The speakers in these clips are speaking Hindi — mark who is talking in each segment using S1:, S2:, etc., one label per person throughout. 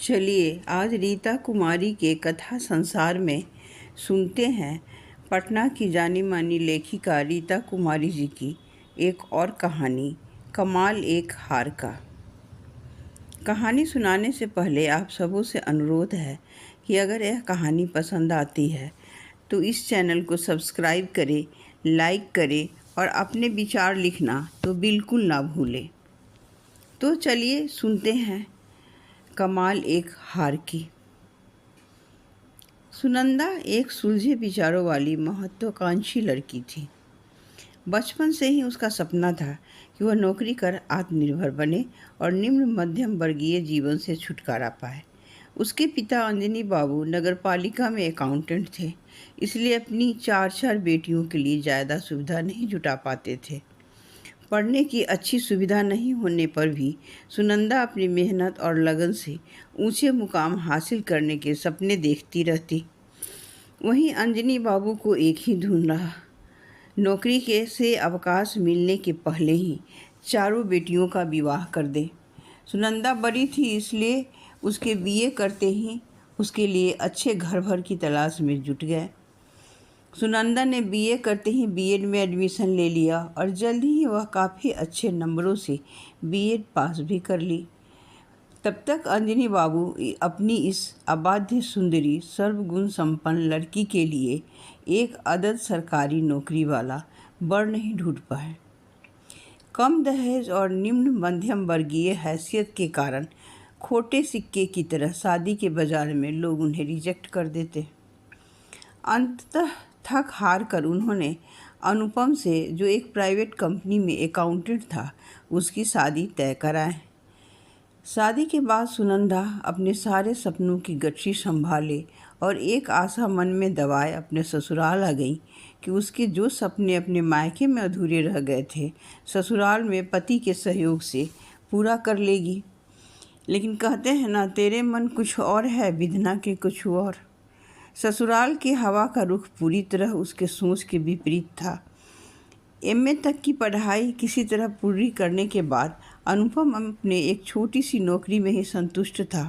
S1: चलिए आज रीता कुमारी के कथा संसार में सुनते हैं पटना की जानी मानी लेखिका रीता कुमारी जी की एक और कहानी, कमाल एक हार का। कहानी सुनाने से पहले आप सबों से अनुरोध है कि अगर यह कहानी पसंद आती है तो इस चैनल को सब्सक्राइब करें, लाइक करें और अपने विचार लिखना तो बिल्कुल ना भूलें। तो चलिए सुनते हैं कमाल एक हार की। सुनंदा एक सुलझे विचारों वाली महत्वाकांक्षी लड़की थी। बचपन से ही उसका सपना था कि वह नौकरी कर आत्मनिर्भर बने और निम्न मध्यम वर्गीय जीवन से छुटकारा पाए। उसके पिता अंजनी बाबू नगरपालिका में अकाउंटेंट थे, इसलिए अपनी चार बेटियों के लिए ज़्यादा सुविधा नहीं जुटा पाते थे। पढ़ने की अच्छी सुविधा नहीं होने पर भी सुनंदा अपनी मेहनत और लगन से ऊंचे मुकाम हासिल करने के सपने देखती रहती। वहीं अंजनी बाबू को एक ही धुन रहा, नौकरी के से अवकाश मिलने के पहले ही चारों बेटियों का विवाह कर दे। सुनंदा बड़ी थी, इसलिए उसके बीए करते ही उसके लिए अच्छे घर भर की तलाश में जुट गए। सुनंदा ने बीए करते ही बीएड में एडमिशन ले लिया और जल्द ही वह काफ़ी अच्छे नंबरों से बीएड पास भी कर ली। तब तक अंजनी बाबू अपनी इस अबाध्य सुंदरी सर्वगुण संपन्न लड़की के लिए एक अदद सरकारी नौकरी वाला बर नहीं ढूंढ पाए। कम दहेज और निम्न मध्यम वर्गीय हैसियत के कारण खोटे सिक्के की तरह शादी के बाजार में लोग उन्हें रिजेक्ट कर देते। अंततः थक हार कर उन्होंने अनुपम से, जो एक प्राइवेट कंपनी में अकाउंटेंट था, उसकी शादी तय कराए। शादी के बाद सुनंदा अपने सारे सपनों की गठरी संभाले और एक आशा मन में दबाए अपने ससुराल आ गई कि उसके जो सपने अपने मायके में अधूरे रह गए थे, ससुराल में पति के सहयोग से पूरा कर लेगी। लेकिन कहते हैं ना, तेरे मन कुछ और है, विधना के कुछ और। ससुराल की हवा का रुख पूरी तरह उसके सोच के विपरीत था। एमए तक की पढ़ाई किसी तरह पूरी करने के बाद अनुपम अपने एक छोटी सी नौकरी में ही संतुष्ट था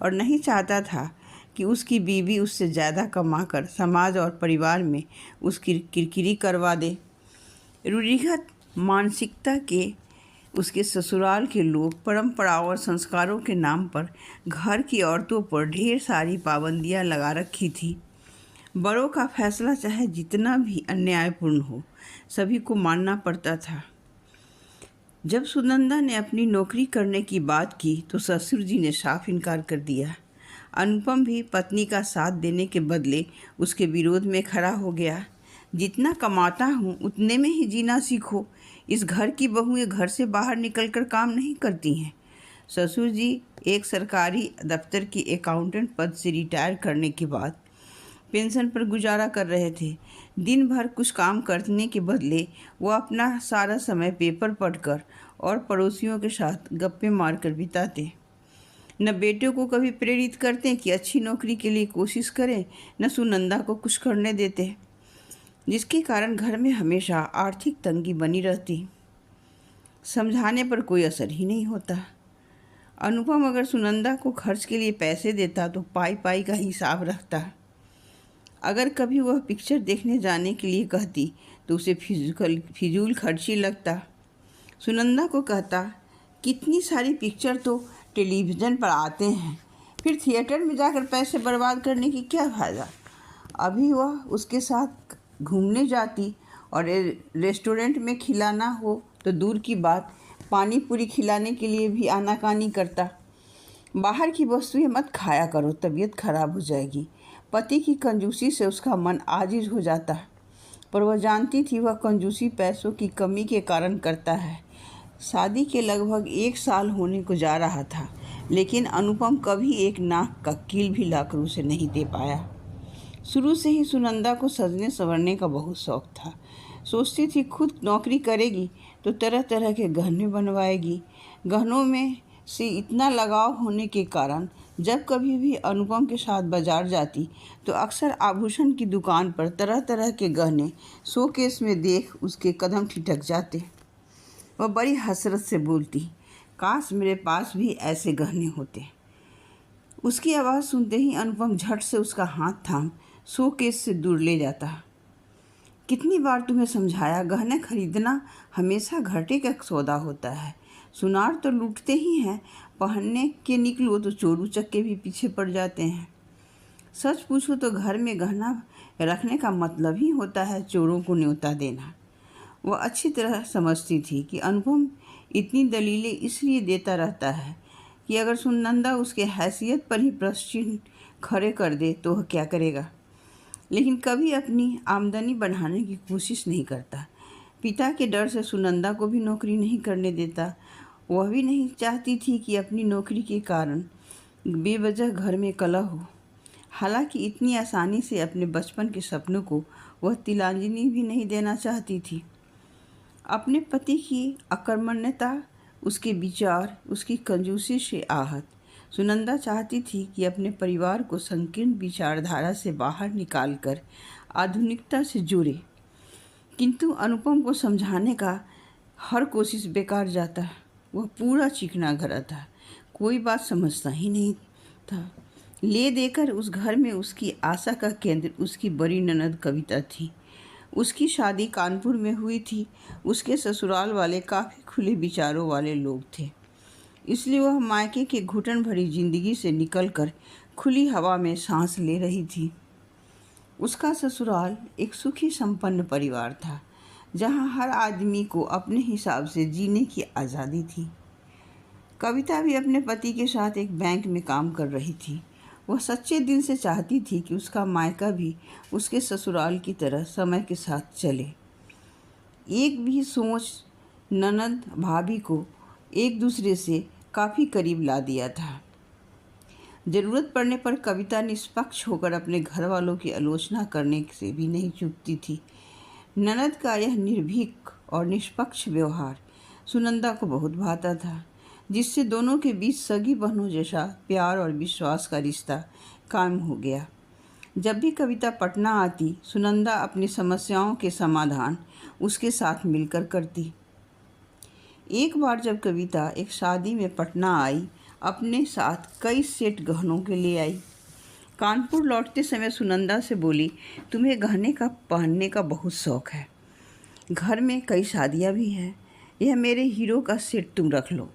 S1: और नहीं चाहता था कि उसकी बीवी उससे ज़्यादा कमाकर समाज और परिवार में उसकी किरकिरी करवा दे। रूढ़िगत मानसिकता के उसके ससुराल के लोग परंपराओं और संस्कारों के नाम पर घर की औरतों पर ढेर सारी पाबंदियां लगा रखी थी। बड़ों का फैसला चाहे जितना भी अन्यायपूर्ण हो, सभी को मानना पड़ता था। जब सुनंदा ने अपनी नौकरी करने की बात की तो ससुर जी ने साफ इनकार कर दिया। अनुपम भी पत्नी का साथ देने के बदले उसके विरोध में खड़ा हो गया। जितना कमाता हूँ उतने में ही जीना सीखो। इस घर की बहुएं घर से बाहर निकलकर काम नहीं करती हैं। ससुर जी एक सरकारी दफ्तर की अकाउंटेंट पद से रिटायर करने के बाद पेंशन पर गुजारा कर रहे थे। दिन भर कुछ काम करने के बदले वो अपना सारा समय पेपर पढ़कर और पड़ोसियों के साथ गप्पे मारकर बिताते। न बेटों को कभी प्रेरित करते कि अच्छी नौकरी के लिए कोशिश करें, न सुनंदा को कुछ करने देते, जिसके कारण घर में हमेशा आर्थिक तंगी बनी रहती। समझाने पर कोई असर ही नहीं होता। अनुपम अगर सुनंदा को खर्च के लिए पैसे देता तो पाई पाई का हिसाब रखता। अगर कभी वह पिक्चर देखने जाने के लिए कहती तो उसे फिजूल खर्ची लगता। सुनंदा को कहता, कितनी सारी पिक्चर तो टेलीविज़न पर आते हैं, फिर थिएटर में जाकर पैसे बर्बाद करने की क्या फ़ायदा। अभी वह उसके साथ घूमने जाती और रेस्टोरेंट में खिलाना हो तो दूर की बात, पानी पूरी खिलाने के लिए भी आनाकानी करता। बाहर की वस्तुएं मत खाया करो, तबीयत खराब हो जाएगी। पति की कंजूसी से उसका मन आजिज हो जाता, पर वह जानती थी वह कंजूसी पैसों की कमी के कारण करता है। शादी के लगभग 1 साल होने को जा रहा था, लेकिन अनुपम कभी एक नाक का कील भी लाकर उसे नहीं दे पाया। शुरू से ही सुनंदा को सजने संवरने का बहुत शौक था। सोचती थी खुद नौकरी करेगी तो तरह तरह के गहने बनवाएगी। गहनों में से इतना लगाव होने के कारण जब कभी भी अनुपम के साथ बाजार जाती तो अक्सर आभूषण की दुकान पर तरह तरह के गहने शोकेस में देख उसके कदम ठिठक जाते। वह बड़ी हसरत से बोलती, काश मेरे पास भी ऐसे गहने होते। उसकी आवाज़ सुनते ही अनुपम झट से उसका हाथ थाम शोकेस से दूर ले जाता। कितनी बार तुम्हें समझाया, गहने खरीदना हमेशा घाटे का सौदा होता है। सुनार तो लूटते ही हैं, पहनने के निकलो तो चोर उचक्के भी पीछे पड़ जाते हैं। सच पूछो तो घर में गहना रखने का मतलब ही होता है चोरों को न्योता देना। वह अच्छी तरह समझती थी कि अनुपम इतनी दलीलें इसलिए देता रहता है कि अगर सुनंदा उसके हैसियत पर ही प्रश्न चिन्ह खड़े कर दे तो वह क्या करेगा, लेकिन कभी अपनी आमदनी बढ़ाने की कोशिश नहीं करता। पिता के डर से सुनंदा को भी नौकरी नहीं करने देता। वह भी नहीं चाहती थी कि अपनी नौकरी के कारण बेवजह घर में कलह हो। हालांकि इतनी आसानी से अपने बचपन के सपनों को वह तिलांजलि भी नहीं देना चाहती थी। अपने पति की अकर्मण्यता, उसके विचार, उसकी कंजूसी से आहत सुनंदा चाहती थी कि अपने परिवार को संकीर्ण विचारधारा से बाहर निकालकर आधुनिकता से जोड़े, किंतु अनुपम को समझाने का हर कोशिश बेकार जाता। वह पूरा चिकना घड़ा था, कोई बात समझता ही नहीं था। ले देकर उस घर में उसकी आशा का केंद्र उसकी बड़ी ननद कविता थी। उसकी शादी कानपुर में हुई थी। उसके ससुराल वाले काफ़ी खुले विचारों वाले लोग थे, इसलिए वह मायके के घुटन भरी जिंदगी से निकलकर खुली हवा में सांस ले रही थी। उसका ससुराल एक सुखी संपन्न परिवार था, जहां हर आदमी को अपने हिसाब से जीने की आज़ादी थी। कविता भी अपने पति के साथ एक बैंक में काम कर रही थी। वह सच्चे दिल से चाहती थी कि उसका मायका भी उसके ससुराल की तरह समय के साथ चले। एक भी सोच ननद भाभी को एक दूसरे से काफ़ी करीब ला दिया था। ज़रूरत पड़ने पर कविता निष्पक्ष होकर अपने घर वालों की आलोचना करने से भी नहीं चूकती थी। ननद का यह निर्भीक और निष्पक्ष व्यवहार सुनंदा को बहुत भाता था, जिससे दोनों के बीच सगी बहनों जैसा प्यार और विश्वास का रिश्ता कायम हो गया। जब भी कविता पटना आती, सुनंदा अपनी समस्याओं के समाधान उसके साथ मिलकर करती। एक बार जब कविता एक शादी में पटना आई, अपने साथ कई सेट गहनों के ले आई। कानपुर लौटते समय सुनंदा से बोली, तुम्हें गहने का पहनने का बहुत शौक़ है, घर में कई शादियां भी हैं, यह मेरे हीरो का सेट तुम रख लो,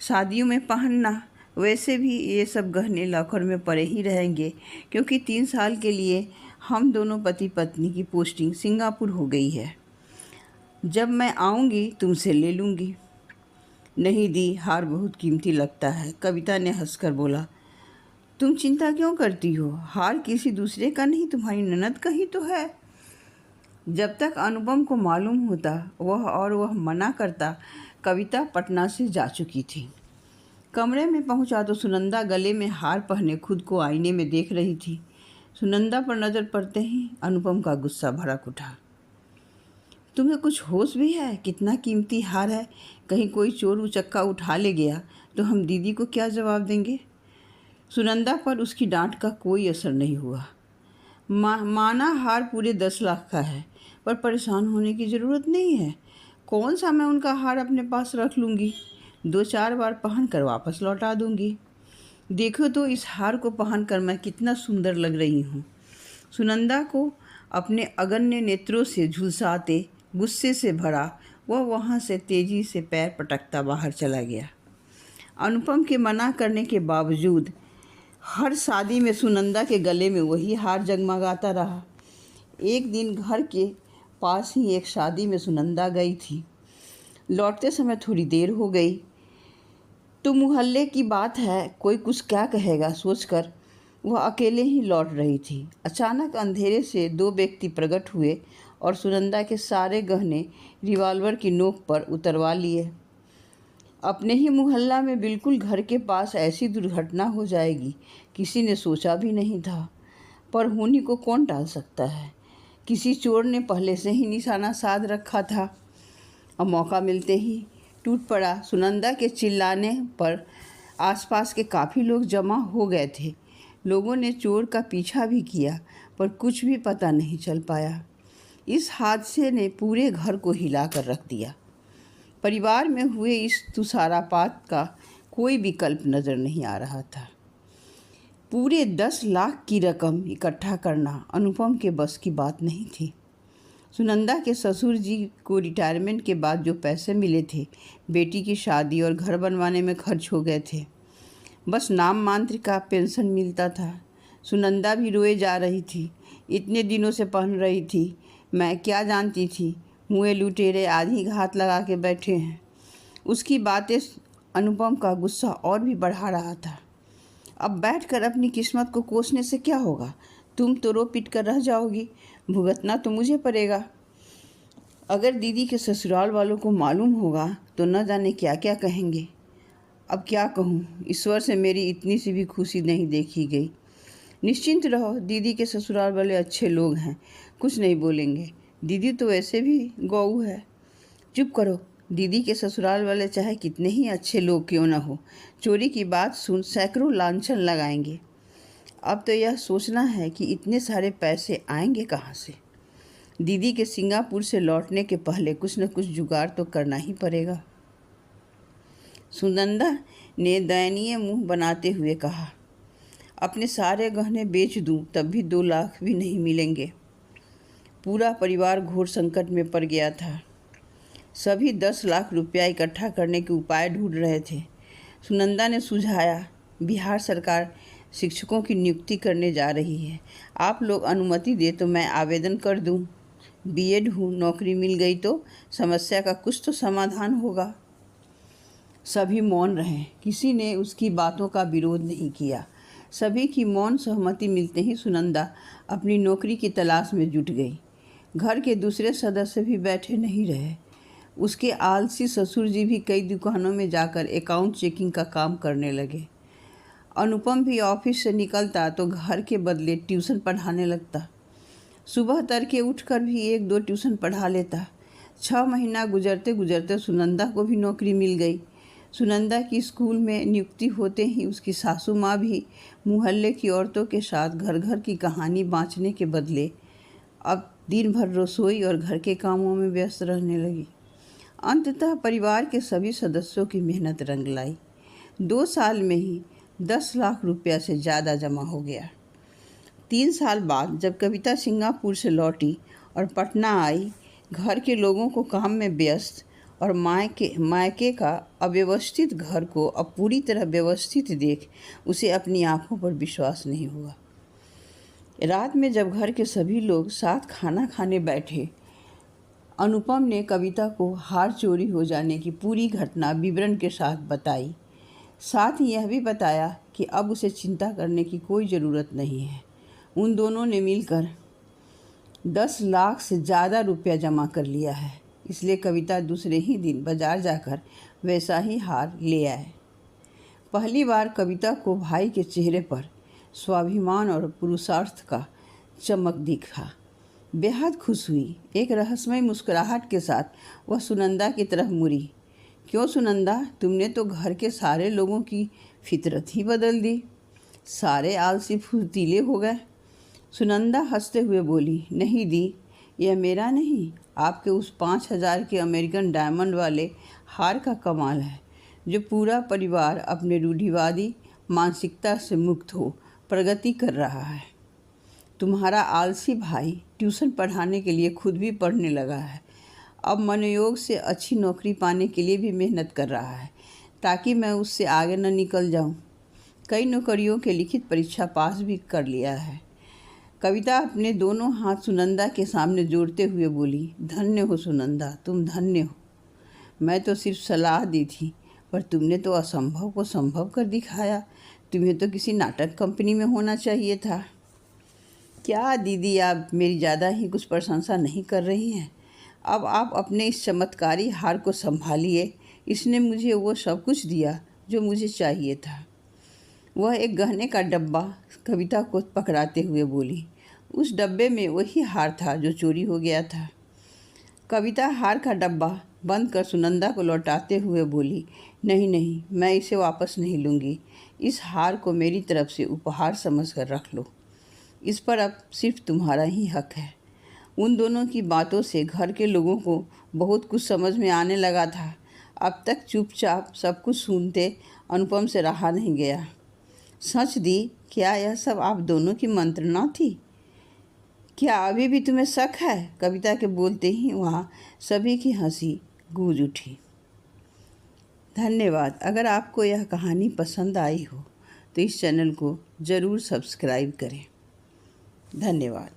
S1: शादियों में पहनना। वैसे भी ये सब गहने लॉकर में पड़े ही रहेंगे, क्योंकि 3 साल के लिए हम दोनों पति पत्नी की पोस्टिंग सिंगापुर हो गई है। जब मैं आऊँगी तुमसे ले लूँगी। नहीं दी, हार बहुत कीमती लगता है, कविता ने हंसकर बोला। तुम चिंता क्यों करती हो, हार किसी दूसरे का नहीं, तुम्हारी ननद का ही तो है। जब तक अनुपम को मालूम होता वह मना करता, कविता पटना से जा चुकी थी। कमरे में पहुंचा तो सुनंदा गले में हार पहने खुद को आईने में देख रही थी। सुनंदा पर नज़र पड़ते ही अनुपम का गुस्सा भड़क उठा। तुम्हें कुछ होश भी है? कितना कीमती हार है, कहीं कोई चोर उचक्का उठा ले गया तो हम दीदी को क्या जवाब देंगे? सुनंदा पर उसकी डांट का कोई असर नहीं हुआ। माना हार पूरे 10 लाख का है, पर परेशान होने की ज़रूरत नहीं है। कौन सा मैं उनका हार अपने पास रख लूँगी, 2-4 बार पहन कर वापस लौटा दूँगी। देखो तो इस हार को पहन कर मैं कितना सुंदर लग रही हूँ। सुनंदा को अपने अगन्य नेत्रों से झुलसाते गुस्से से भरा वह वहाँ से तेजी से पैर पटकता बाहर चला गया। अनुपम के मना करने के बावजूद हर शादी में सुनंदा के गले में वही हार जगमगाता रहा। एक दिन घर के पास ही एक शादी में सुनंदा गई थी। लौटते समय थोड़ी देर हो गई तो मोहल्ले की बात है, कोई कुछ क्या कहेगा सोचकर वह अकेले ही लौट रही थी। अचानक अंधेरे से 2 व्यक्ति प्रकट हुए और सुनंदा के सारे गहने रिवॉल्वर की नोक पर उतरवा लिए। अपने ही मोहल्ला में बिल्कुल घर के पास ऐसी दुर्घटना हो जाएगी किसी ने सोचा भी नहीं था, पर होने को कौन टाल सकता है। किसी चोर ने पहले से ही निशाना साध रखा था और मौका मिलते ही टूट पड़ा। सुनंदा के चिल्लाने पर आसपास के काफ़ी लोग जमा हो गए थे। लोगों ने चोर का पीछा भी किया, पर कुछ भी पता नहीं चल पाया। इस हादसे ने पूरे घर को हिला कर रख दिया। परिवार में हुए इस तुषारापात का कोई विकल्प नज़र नहीं आ रहा था। पूरे 10 लाख की रकम इकट्ठा करना अनुपम के बस की बात नहीं थी। सुनंदा के ससुर जी को रिटायरमेंट के बाद जो पैसे मिले थे बेटी की शादी और घर बनवाने में खर्च हो गए थे। बस नाम मात्र का पेंशन मिलता था। सुनंदा भी रोए जा रही थी। इतने दिनों से पहन रही थी, मैं क्या जानती थी मुँहे लुटेरे आधी घात लगा के बैठे हैं। उसकी बातें अनुपम का गुस्सा और भी बढ़ा रहा था। अब बैठकर अपनी किस्मत को कोसने से क्या होगा? तुम तो रो पिट कर रह जाओगी, भुगतना तो मुझे पड़ेगा। अगर दीदी के ससुराल वालों को मालूम होगा तो न जाने क्या क्या कहेंगे। अब क्या कहूँ, ईश्वर से मेरी इतनी सी भी खुशी नहीं देखी गई। निश्चिंत रहो, दीदी के ससुराल वाले अच्छे लोग हैं, कुछ नहीं बोलेंगे। दीदी तो वैसे भी गऊ है। चुप करो, दीदी के ससुराल वाले चाहे कितने ही अच्छे लोग क्यों न हो, चोरी की बात सुन सैकड़ों लांछन लगाएंगे। अब तो यह सोचना है कि इतने सारे पैसे आएंगे कहाँ से। दीदी के सिंगापुर से लौटने के पहले कुछ न कुछ जुगाड़ तो करना ही पड़ेगा। सुनंदा ने दयनीय मुंह बनाते हुए कहा, अपने सारे गहने बेच दूं तब भी 2 लाख भी नहीं मिलेंगे। पूरा परिवार घोर संकट में पड़ गया था। सभी 10 लाख रुपया इकट्ठा करने के उपाय ढूंढ रहे थे। सुनंदा ने सुझाया, बिहार सरकार शिक्षकों की नियुक्ति करने जा रही है। आप लोग अनुमति दे तो मैं आवेदन कर दूं। बीएड हूँ, नौकरी मिल गई तो समस्या का कुछ तो समाधान होगा। सभी मौन रहे, किसी ने उसकी बातों का विरोध नहीं किया। सभी की मौन सहमति मिलते ही सुनंदा अपनी नौकरी की तलाश में जुट गई। घर के दूसरे सदस्य भी बैठे नहीं रहे। उसके आलसी ससुर जी भी कई दुकानों में जाकर अकाउंट चेकिंग का काम करने लगे। अनुपम भी ऑफिस से निकलता तो घर के बदले ट्यूशन पढ़ाने लगता। सुबह तड़के उठकर भी 1-2 ट्यूशन पढ़ा लेता। 6 महीना गुजरते गुजरते सुनंदा को भी नौकरी मिल गई। सुनंदा की स्कूल में नियुक्ति होते ही उसकी सासू माँ भी मोहल्ले की औरतों के साथ घर घर की कहानी बाँचने के बदले अब दिन भर रसोई और घर के कामों में व्यस्त रहने लगी। अंततः परिवार के सभी सदस्यों की मेहनत रंग लाई। 2 साल में ही 10 लाख रुपया से ज़्यादा जमा हो गया। 3 साल बाद जब कविता सिंगापुर से लौटी और पटना आई, घर के लोगों को काम में व्यस्त और मायके का अव्यवस्थित घर को अब पूरी तरह व्यवस्थित देख उसे अपनी आंखों पर विश्वास नहीं हुआ। रात में जब घर के सभी लोग साथ खाना खाने बैठे, अनुपम ने कविता को हार चोरी हो जाने की पूरी घटना विवरण के साथ बताई। साथ ही यह भी बताया कि अब उसे चिंता करने की कोई ज़रूरत नहीं है। उन दोनों ने मिलकर 10 लाख से ज़्यादा रुपया जमा कर लिया है, इसलिए कविता दूसरे ही दिन बाजार जाकर वैसा ही हार ले आए। पहली बार कविता को भाई के चेहरे पर स्वाभिमान और पुरुषार्थ का चमक दिखा। बेहद खुश हुई। एक रहस्यमय मुस्कुराहट के साथ वह सुनंदा की तरफ मुड़ी। क्यों सुनंदा, तुमने तो घर के सारे लोगों की फितरत ही बदल दी। सारे आलसी फुर्तीले हो गए। सुनंदा हंसते हुए बोली, नहीं दी, यह मेरा नहीं, आपके उस 5,000 के अमेरिकन डायमंड वाले हार का कमाल है, जो पूरा परिवार अपने रूढ़िवादी मानसिकता से मुक्त हो प्रगति कर रहा है। तुम्हारा आलसी भाई ट्यूशन पढ़ाने के लिए खुद भी पढ़ने लगा है। अब मनोयोग से अच्छी नौकरी पाने के लिए भी मेहनत कर रहा है, ताकि मैं उससे आगे न निकल जाऊं। कई नौकरियों के लिखित परीक्षा पास भी कर लिया है। कविता अपने दोनों हाथ सुनंदा के सामने जोड़ते हुए बोली, धन्य हो सुनंदा, तुम धन्य हो। मैं तो सिर्फ सलाह दी थी, पर तुमने तो असंभव को संभव कर दिखाया। तुम्हें तो किसी नाटक कंपनी में होना चाहिए था। क्या दीदी, आप मेरी ज़्यादा ही कुछ प्रशंसा नहीं कर रही हैं? अब आप अपने इस चमत्कारी हार को संभालिए। इसने मुझे वो सब कुछ दिया जो मुझे चाहिए था। वह एक गहने का डब्बा कविता को पकड़ाते हुए बोली। उस डब्बे में वही हार था जो चोरी हो गया था। कविता हार का डब्बा बंद कर सुनंदा को लौटाते हुए बोली, नहीं नहीं, मैं इसे वापस नहीं लूँगी। इस हार को मेरी तरफ से उपहार समझकर रख लो। इस पर अब सिर्फ तुम्हारा ही हक है। उन दोनों की बातों से घर के लोगों को बहुत कुछ समझ में आने लगा था। अब तक चुपचाप सब कुछ सुनते अनुपम से रहा नहीं गया। सच दी, क्या यह सब आप दोनों की मंत्रणा थी? क्या अभी भी तुम्हें शक है? कविता के बोलते ही वहाँ सभी की हंसी गूंज उठी। धन्यवाद। अगर आपको यह कहानी पसंद आई हो तो इस चैनल को ज़रूर सब्सक्राइब करें। धन्यवाद।